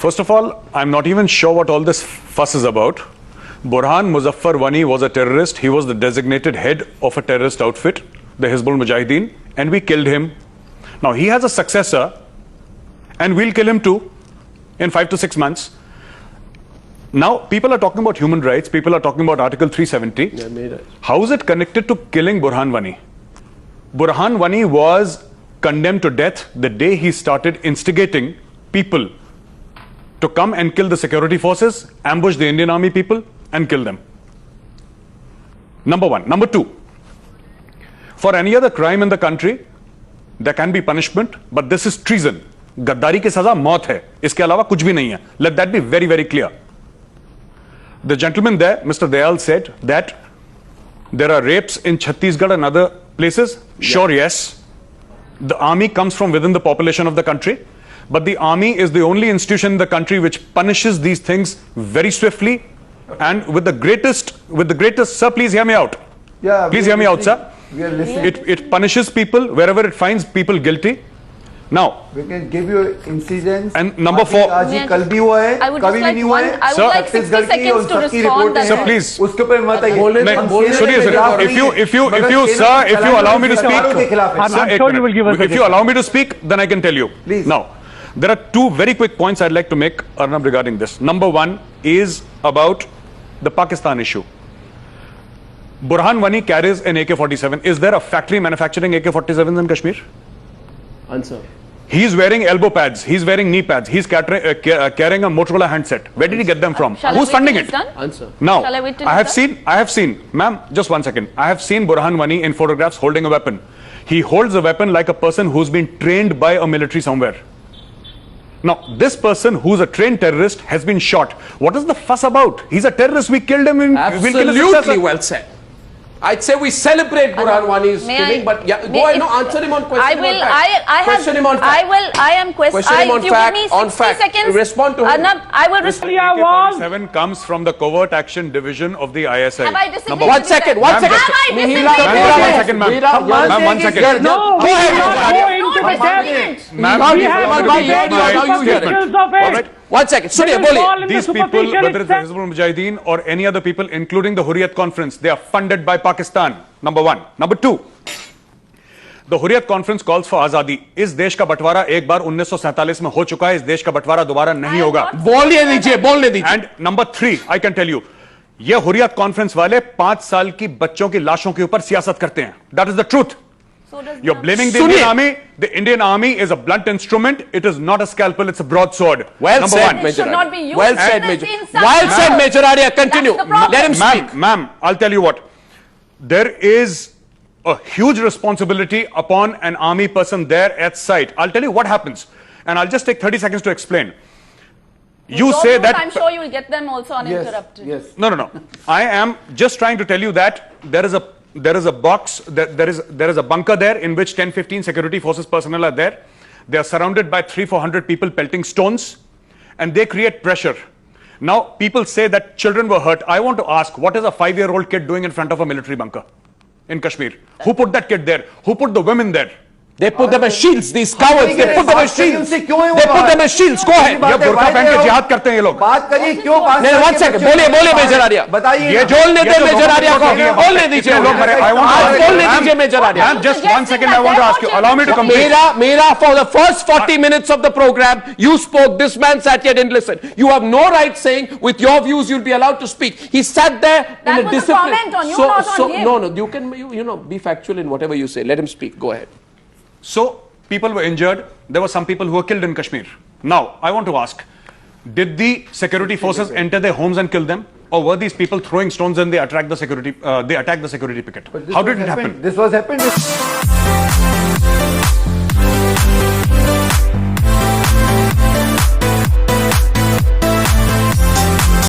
First of all, I'm not even sure what all this fuss is about. Burhan Muzaffar Wani was a terrorist. He was the designated head of a terrorist outfit, the Hizbul Mujahideen, and we killed him. Now he has a successor, and we'll kill him too in 5 to 6 months. Now people are talking about human rights. People are talking about Article 370. Yeah, how is it connected to killing Burhan Wani? Burhan Wani was condemned to death the day he started instigating people to come and kill the security forces, ambush the Indian Army people and kill them. Number one. Number two, for any other crime in the country, there can be punishment, but this is treason. गद्दारी की सजा मौत है, इसके अलावा कुछ भी नहीं है. Let that be very, very clear. The gentleman there, Mr. Dayal, said that there are rapes in Chhattisgarh and other places. Sure, yes. The army comes from within the population of the country, but the army is the only institution in the country which punishes these things very swiftly and with the greatest, sir, please hear me out. Yeah, please hear me out, sir. We are listening. It punishes people wherever it finds people guilty. Now, we can give you incidents. And number 4. आज ही कल भी हुआ है, कभी भी नहीं हुआ है. I would like 60 seconds to respond. Sir, please. उसके ऊपर मत आइए. If you allow me to speak, I'm sure you will give us. If you allow me to speak, then I can tell you. Please. Now, there are 2 very quick points I'd like to make, Arnab, regarding this. Number 1 is about the Pakistan issue. Burhan Wani carries an AK-47. Is there a factory manufacturing AK-47s in Kashmir? Answer. He's wearing elbow pads. He's wearing knee pads. He's carrying a Motorola handset. Where did he get them from? Who's funding it? Answer. Now, I have seen, ma'am, just 1 second. I have seen Burhan Wani in photographs holding a weapon. He holds a weapon like a person who's been trained by a military somewhere. Now, this person who's a trained terrorist has been shot. What is the fuss about? He's a terrorist. We killed him. Absolutely well said. I'd say we celebrate Burhan Wani's killing, but yeah, go ahead, no, answer him on question. Question him on fact. I am question him on fact. On fact. Seconds. Respond to him. I will respond. AK-47 comes from the Covert Action Division of the ISI. Have I disagreed? One second. Ma'am, 1 second, ma'am. Ma'am, 1 second. No, we will not go into the depth. Ma'am, We have all right. 1 second. Suniya, boliye. These people, whether it's the Hizbul Mujahideen or any other people, including the Hurriyat Conference, they are funded by Pakistan. Number 1. Number 2. The Hurriyat Conference calls for आजादी. इस देश का बंटवारा एक बार 1947 में हो चुका है. इस देश का बंटवारा दोबारा नहीं होगा. बोलने दीजिए. And number 3, I can tell you, ये हुर्रियत कॉन्फ्रेंस वाले 5 साल की बच्चों की लाशों के ऊपर सियासत करते हैं. That is the truth. You're blaming the Indian Army. The Indian Army is a blunt instrument. It is not a scalpel. It's a broadsword. Well said, Major Arya. Well said, Major. Well said, Major Arya. Continue. Let him speak. Ma'am, I'll tell you what. There is a huge responsibility upon an army person there at site. I'll tell you what happens. And I'll just take 30 seconds to explain. You say that... I'm sure you will get them also uninterrupted. Yes. No. I am just trying to tell you that there is a box, there is a bunker there in which 10-15 security forces personnel are there. They are surrounded by 300-400 people pelting stones, and they create pressure. Now, people say that children were hurt. I want to ask, what is a 5-year-old kid doing in front of a military bunker in Kashmir? Who put that kid there? Who put the women there? They put them as shields, these cowards. They put them as shields. They put them as shields. Go ahead. ये बुर्का पहन के जिहाद करते हैं ये लोग. बात करिए क्यों 5 नहीं, 1 second. बोलिए मेजर आर्या. बताइए. ये बोलने दे मेजर आर्या को. बोलने दीजिए. बोलने दीजिए major Arya. Ma'am, just 1 second. I want to ask you. Allow me to complete. Meera, for the first 40 minutes of the program, you spoke. This man sat here, didn't listen. You have no right saying with your views you'll be allowed to speak. He sat there in a discipline. That was a comment on you, not on him. No. You can be factual in whatever you say. Let him speak. Go ahead. So, people were injured. There were some people who were killed in Kashmir. Now, I want to ask, did the security forces enter their homes and kill them? Or were these people throwing stones and they attacked the security picket? How did it happen? This was happened.